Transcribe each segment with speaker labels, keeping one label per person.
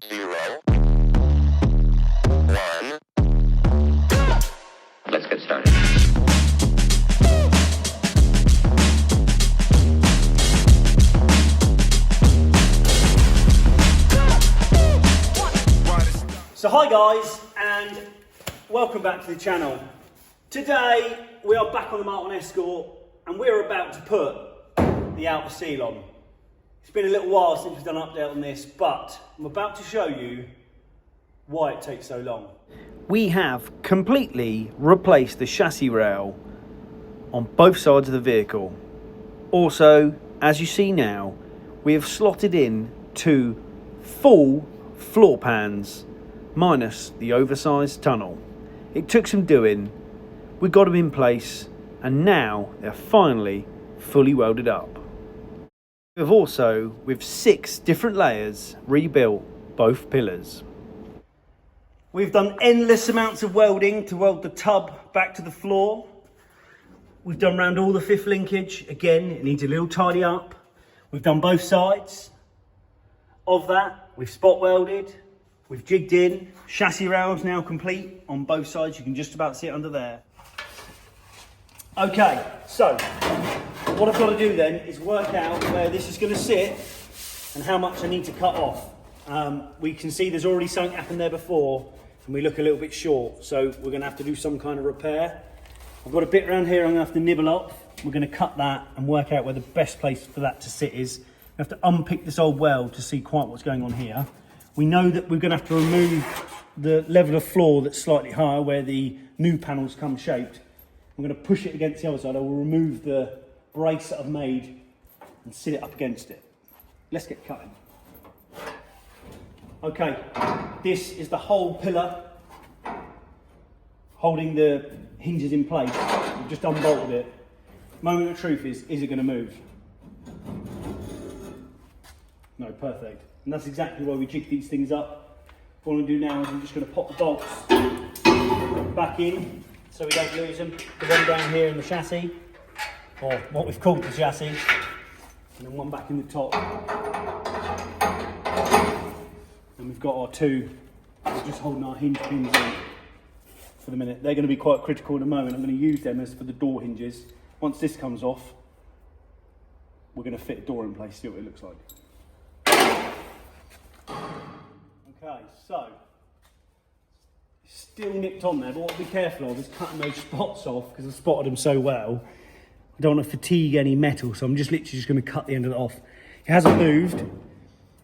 Speaker 1: 0, 1. Let's get started.
Speaker 2: So hi guys, and welcome back to the channel. Today we are back on the Mk1 Escort and we're about to put the outer seal on. It's been a little while since we've done an update on this, but I'm about to show you why it takes so long. We have completely replaced the chassis rail on both sides of the vehicle. Also, as you see now, we have slotted in 2 full floor pans minus the oversized tunnel. It took some doing, we got them in place, and now they're finally fully welded up. We've also, with 6 different layers, rebuilt both pillars. We've done endless amounts of welding to weld the tub back to the floor. We've done around all the 5th linkage. Again, it needs a little tidy up. We've done both sides of that. We've spot welded. We've jigged in. Chassis rails now complete on both sides. You can just about see it under there. Okay, so what I've got to do then is work out where this is going to sit and how much I need to cut off. We can see there's already something happened there before and we look a little bit short, so we're going to have to do some kind of repair. I've got a bit around here I'm going to have to nibble off. We're going to cut that and work out where the best place for that to sit is. We have to unpick this old weld to see quite what's going on here. We know that we're going to have to remove the level of floor that's slightly higher where the new panels come shaped. I'm going to push it against the other side. I will remove the brace that I've made and sit it up against it. Let's get cutting. Okay, this is the whole pillar holding the hinges in place. I've just unbolted it. Moment of truth is it going to move? No, perfect. And that's exactly why we jig these things up. What I'm going to do now is I'm just going to pop the bolts back in so we don't lose them. The one down here in the chassis, or what we've called the chassis, and then one back in the top. And we've got our 2, we're just holding our hinge pins in for the minute. They're going to be quite critical at the moment. I'm going to use them as for the door hinges. Once this comes off, we're going to fit a door in place, see what it looks like. Okay, so still nipped on there, but what to be careful of is cutting those spots off because I've spotted them so well. I don't want to fatigue any metal, so I'm just literally just going to cut the end of it off. It hasn't moved.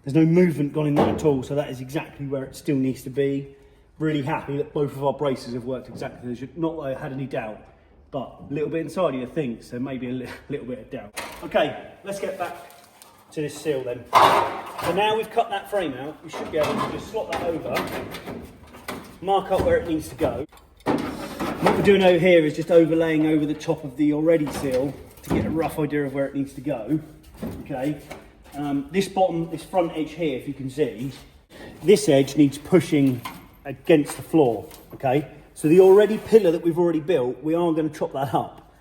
Speaker 2: There's no movement gone in there at all, so that is exactly where it still needs to be. Really happy that both of our braces have worked exactly as not that I had any doubt, but a little bit inside of you think, so maybe a little bit of doubt. Okay, let's get back to this seal then. So now we've cut that frame out, we should be able to just slot that over, mark up where it needs to go. What we're doing over here is just overlaying over the top of the already seal to get a rough idea of where it needs to go. Okay, this front edge here, if you can see, this edge needs pushing against the floor. Okay, so the already pillar that we've already built, we are going to chop that up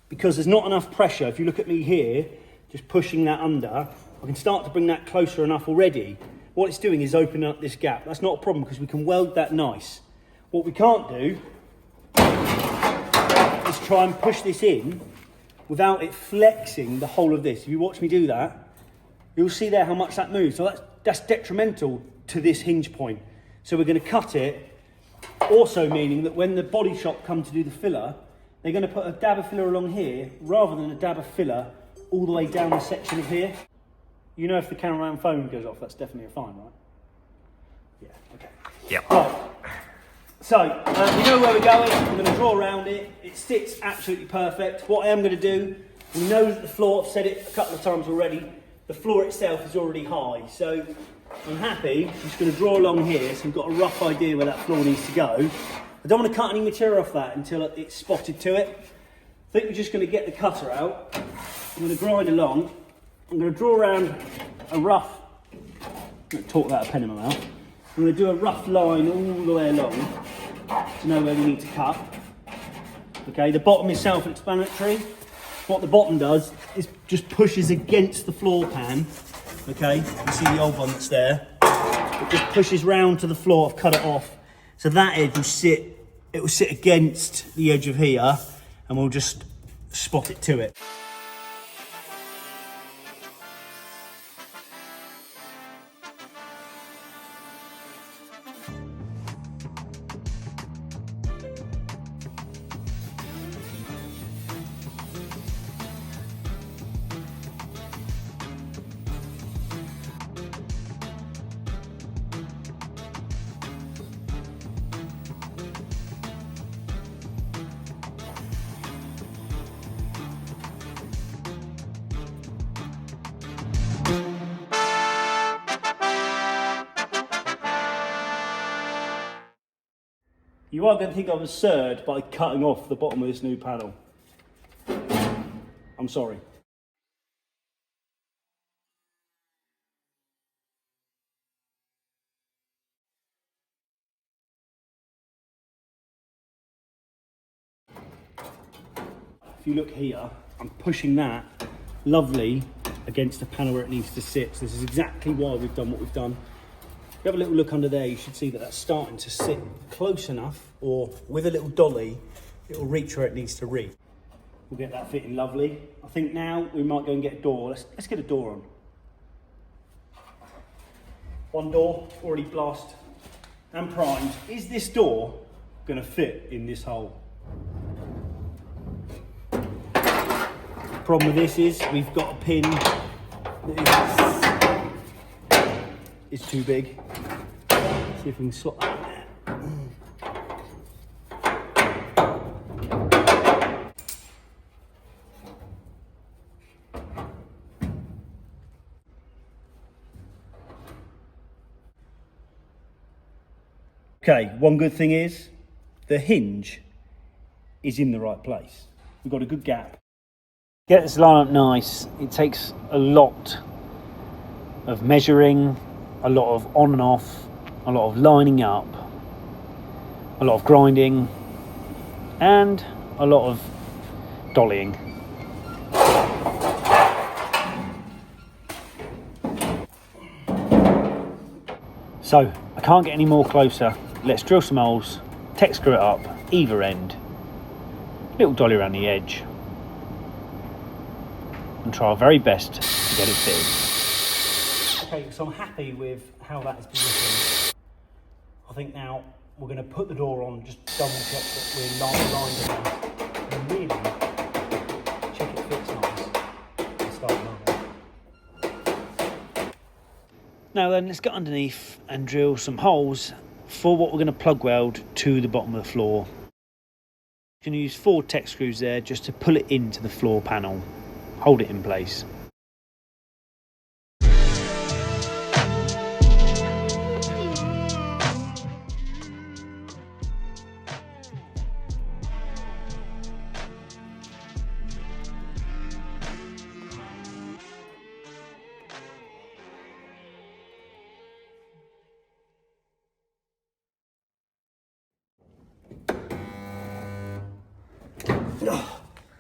Speaker 2: because there's not enough pressure. If you look at me here, just pushing that under, I can start to bring that closer enough already. What it's doing is opening up this gap. That's not a problem because we can weld that nice. What we can't do is try and push this in without it flexing the whole of this. If you watch me do that, you'll see there how much that moves. So that's detrimental to this hinge point. So we're going to cut it, also meaning that when the body shop come to do the filler, they're going to put a dab of filler along here rather than a dab of filler all the way down the section of here. You know if the cameraman phone goes off, that's definitely a fine, right? Yeah, okay.
Speaker 1: Yep.
Speaker 2: Right. So, we know where we're going. I'm going to draw around it. It sits absolutely perfect. What I am going to do, we know that the floor, I've said it a couple of times already, the floor itself is already high. So, I'm happy. I'm just going to draw along here so we've got a rough idea where that floor needs to go. I don't want to cut any material off that until it's spotted to it. I think we're just going to get the cutter out. I'm going to grind along. I'm going to draw around a rough, I'm going to talk without a pen in my mouth. I'm going to do a rough line all the way along to know where we need to cut. Okay, the bottom is self-explanatory. What the bottom does is just pushes against the floor pan. Okay, you see the old one that's there. it just pushes round to the floor. I've cut it off. So that edge will sit against the edge of here, and we'll just spot it to it. You are going to think I'm absurd by cutting off the bottom of this new panel. I'm sorry. If you look here, I'm pushing that lovely against the panel where it needs to sit. So this is exactly why we've done what we've done. If you have a little look under there, you should see that that's starting to sit close enough, or with a little dolly, it will reach where it needs to reach. We'll get that fitting lovely. I think now we might go and get a door. Let's get a door on. One door, already blasted and primed. Is this door going to fit in this hole? Problem with this is we've got a pin that is too big. See if we can slot that in there. Okay, one good thing is the hinge is in the right place. We've got a good gap. Get this line up nice. It takes a lot of measuring, a lot of on and off, a lot of lining up, a lot of grinding, and a lot of dollying. So I can't get any more closer. Let's drill some holes, tech screw it up, either end, little dolly around the edge, and try our very best to get it fitted. Okay, so I'm happy with how that is positioned. I think now we're going to put the door on, just double check that we're lined enough, and really check it fits nice and start moving. Now then, let's get underneath and drill some holes for what we're going to plug weld to the bottom of the floor. You can use 4 tech screws there just to pull it into the floor panel, hold it in place.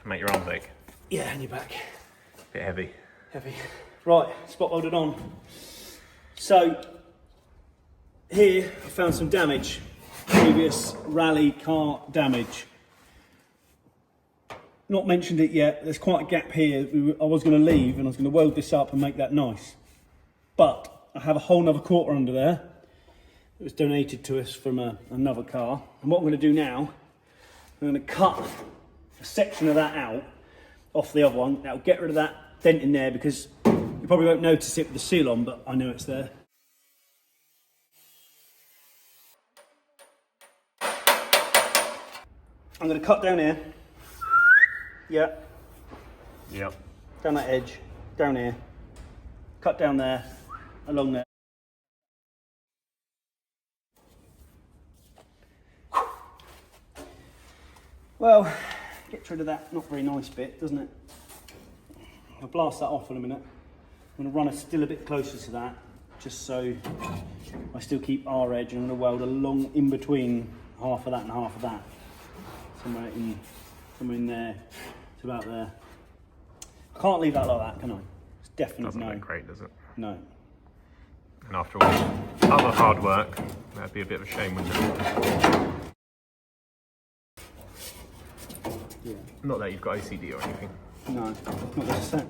Speaker 1: Make your arms ache.
Speaker 2: Yeah, and your back.
Speaker 1: Bit heavy.
Speaker 2: Heavy. Right, spot welded on. So, here I found some damage. Previous rally car damage. Not mentioned it yet. There's quite a gap here. I was going to leave and I was going to weld this up and make that nice. But I have a whole nother quarter under there. It was donated to us from another car. And what I'm going to do now, I'm going to cut a section of that out off the other one. That'll get rid of that dent in there, because you probably won't notice it with the seal on, but I know it's there. I'm going to cut down here. Yeah.
Speaker 1: Yep.
Speaker 2: Down that edge, down here. Cut down there, along there. Well, gets rid of that not very nice bit, doesn't it? I'll blast that off in a minute. I'm going to run it still a bit closer to that, just so I still keep our edge. I'm going to weld along in between half of that and half of that. Somewhere in there, it's about there. I can't leave that like that, can I? It's definitely
Speaker 1: Doesn't
Speaker 2: no.
Speaker 1: look great, does it?
Speaker 2: No.
Speaker 1: And after all other hard work, that'd be a bit of a shame, wouldn't it?
Speaker 2: Yeah.
Speaker 1: Not that you've got OCD or anything.
Speaker 2: No, not necessarily.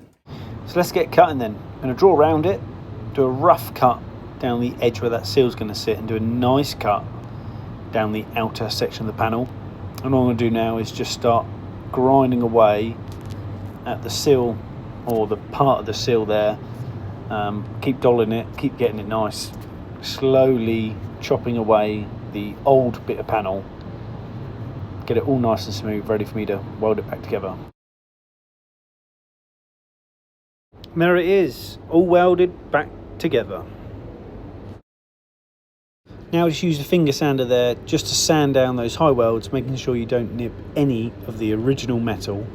Speaker 2: So let's get cutting then. I'm going to draw around it, do a rough cut down the edge where that sill's going to sit, and do a nice cut down the outer section of the panel. And all I'm going to do now is just start grinding away at the sill, or the part of the sill there. Keep dolling it, keep getting it nice, slowly chopping away the old bit of panel, get it all nice and smooth, ready for me to weld it back together. And there it is, all welded back together. Now just use the finger sander there just to sand down those high welds, making sure you don't nip any of the original metal.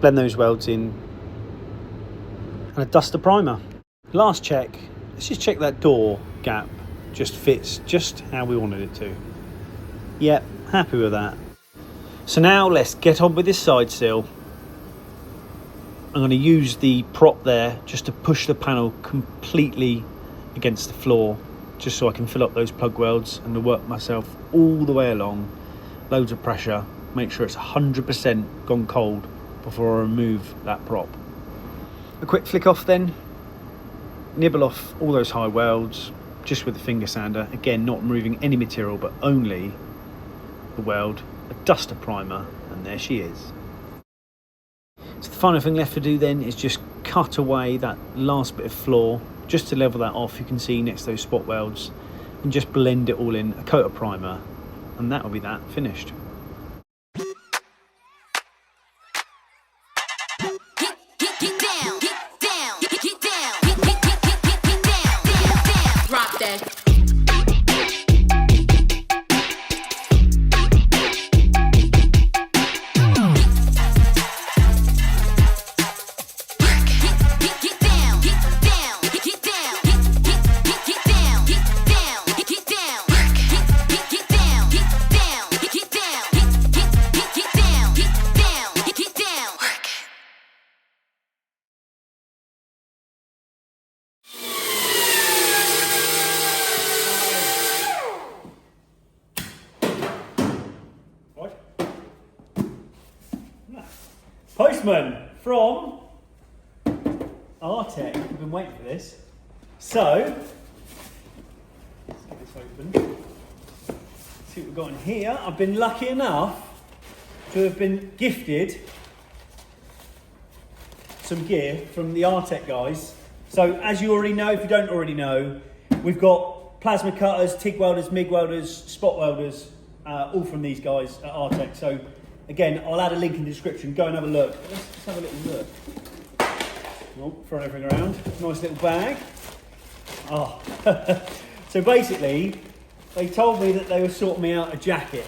Speaker 2: Blend those welds in and a duster primer. Last check, let's just check that door gap just fits just how we wanted it to. Yep, happy with that. So now let's get on with this side sill. I'm going to use the prop there just to push the panel completely against the floor, just so I can fill up those plug welds and to work myself all the way along. Loads of pressure, make sure it's 100% gone cold before I remove that prop. A quick flick off then, nibble off all those high welds just with the finger sander, again not removing any material but only the weld, a duster primer, and there she is. So the final thing left to do then is just cut away that last bit of floor just to level that off. You can see next to those spot welds, and just blend it all in, a coat of primer, and that will be that finished. Postman from Artec. I've been waiting for this. So, let's get this open. See what we've got in here. I've been lucky enough to have been gifted some gear from the Artec guys. So, as you already know, if you don't already know, we've got plasma cutters, TIG welders, MIG welders, spot welders, all from these guys at Artec. So, again, I'll add a link in the description. Go and have a look. Let's have a little look. Oh, throwing everything around. Nice little bag. Oh. So basically, they told me that they were sorting me out a jacket,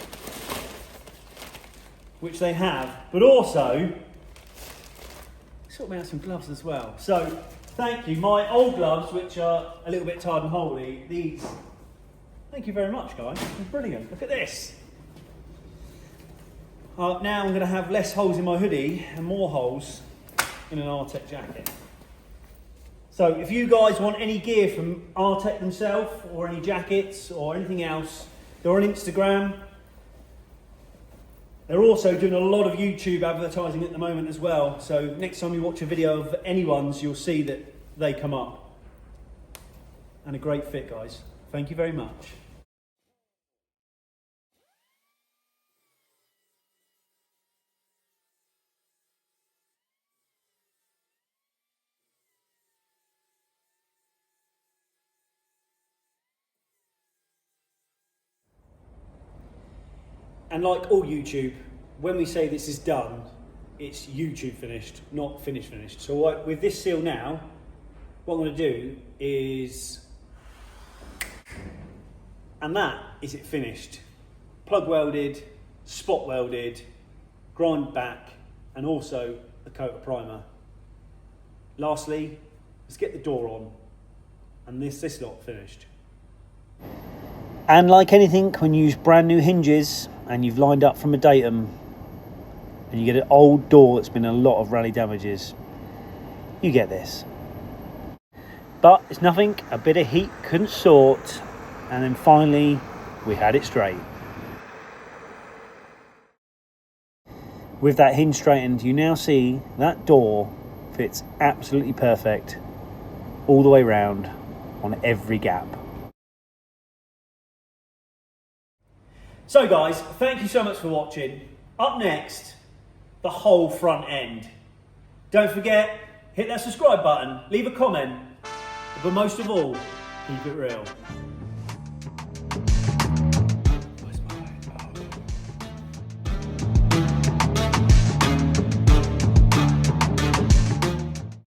Speaker 2: which they have, but also sorted me out some gloves as well. So thank you. My old gloves, which are a little bit tired and holdy, these, thank you very much, guys. They're brilliant. Look at this. Now I'm going to have less holes in my hoodie and more holes in an Artec jacket. So if you guys want any gear from Artec themselves, or any jackets or anything else, they're on Instagram. They're also doing a lot of YouTube advertising at the moment as well. So next time you watch a video of anyone's, you'll see that they come up. And a great fit, guys. Thank you very much. And like all YouTube, when we say this is done, it's YouTube finished, not finished. So with this seal now, what I'm going to do is, and that is it finished. Plug welded, spot welded, grind back, and also a coat of primer. Lastly, let's get the door on, and this lot finished. And like anything, when you use brand new hinges and you've lined up from a datum and you get an old door that's been a lot of rally damages, you get this. But it's nothing a bit of heat couldn't sort, and then finally we had it straight. With that hinge straightened, you now see that door fits absolutely perfect all the way round on every gap. So guys, thank you so much for watching. Up next, the whole front end. Don't forget, hit that subscribe button, leave a comment, but most of all, keep it real.